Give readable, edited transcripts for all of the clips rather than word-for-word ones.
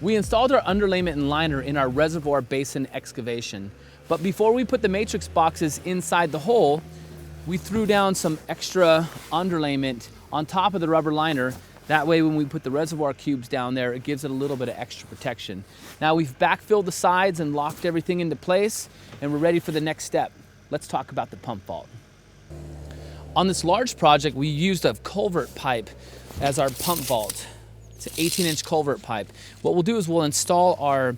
We installed our underlayment and liner in our reservoir basin excavation. But before we put the matrix boxes inside the hole, we threw down some extra underlayment on top of the rubber liner. That way when we put the reservoir cubes down there, it gives it a little bit of extra protection. Now we've backfilled the sides and locked everything into place, and we're ready for the next step. Let's talk about the pump vault. On this large project, we used a culvert pipe as our pump vault. It's an 18-inch culvert pipe. What we'll do is we'll install our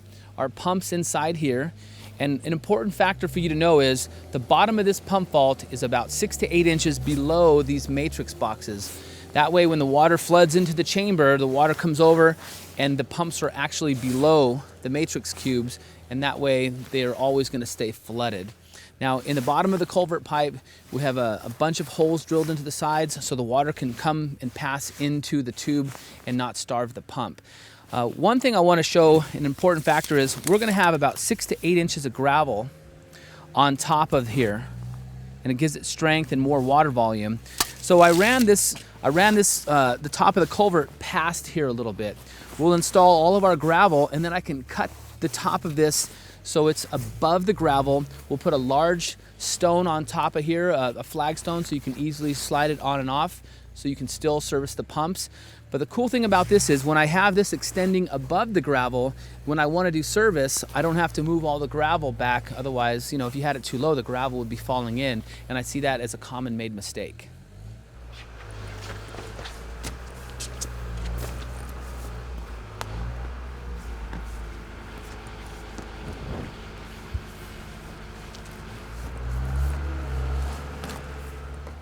pumps inside here. And an important factor for you to know is the bottom of this pump vault is about 6 to 8 inches below these matrix boxes. That way when the water floods into the chamber, the water comes over and the pumps are actually below the matrix cubes, and that way they are always going to stay flooded. Now in the bottom of the culvert pipe, we have a bunch of holes drilled into the sides so the water can come and pass into the tube and not starve the pump. One thing I want to show, an important factor, is we're going to have about 6 to 8 inches of gravel on top of here, and it gives it strength and more water volume. So I ran the top of the culvert past here a little bit. We'll install all of our gravel, and then I can cut the top of this so it's above the gravel. We'll put a large stone on top of here, a flagstone, so you can easily slide it on and off, so you can still service the pumps. But the cool thing about this is when I have this extending above the gravel, when I want to do service, I don't have to move all the gravel back. Otherwise, if you had it too low, the gravel would be falling in, and I see that as a common made mistake.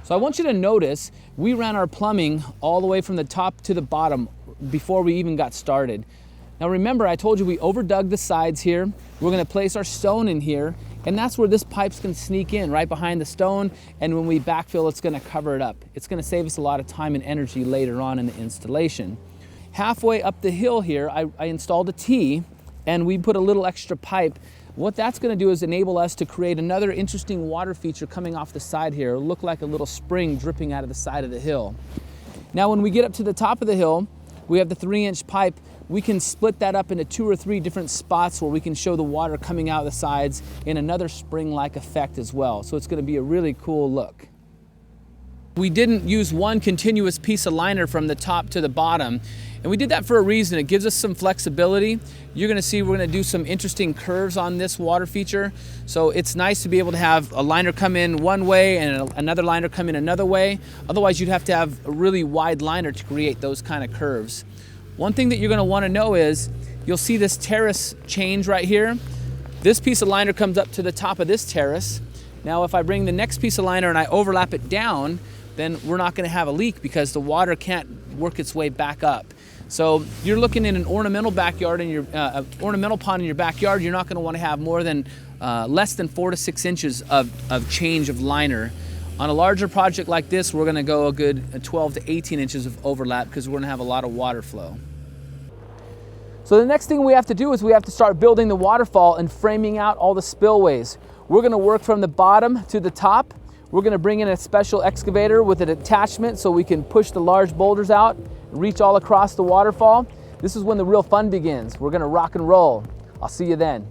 So I want you to notice we ran our plumbing all the way from the top to the bottom before we even got started. Now remember, I told you we overdug the sides here. We're going to place our stone in here, and that's where this pipe's going to sneak in, right behind the stone, and when we backfill, it's going to cover it up. It's going to save us a lot of time and energy later on in the installation. Halfway up the hill here, I installed a T, and we put a little extra pipe. What that's going to do is enable us to create another interesting water feature coming off the side here. It'll look like a little spring dripping out of the side of the hill. Now when we get up to the top of the hill, we have the 3-inch pipe. We can split that up into 2 or 3 different spots where we can show the water coming out of the sides in another spring-like effect as well. So it's going to be a really cool look. We didn't use one continuous piece of liner from the top to the bottom, and we did that for a reason. It gives us some flexibility. You're going to see we're going to do some interesting curves on this water feature, so it's nice to be able to have a liner come in one way and another liner come in another way. Otherwise you'd have to have a really wide liner to create those kind of curves. One thing that you're going to want to know is you'll see this terrace change right here. This piece of liner comes up to the top of this terrace. Now if I bring the next piece of liner and I overlap it down, then we're not going to have a leak because the water can't work its way back up. So you're looking in an ornamental backyard in your ornamental pond in your backyard. You're not going to want to have more than less than 4 to 6 inches of change of liner. On a larger project like this, we're going to go a good 12 to 18 inches of overlap because we're going to have a lot of water flow. So the next thing we have to do is we have to start building the waterfall and framing out all the spillways. We're going to work from the bottom to the top. We're going to bring in a special excavator with an attachment so we can push the large boulders out, reach all across the waterfall. This is when the real fun begins. We're going to rock and roll. I'll see you then.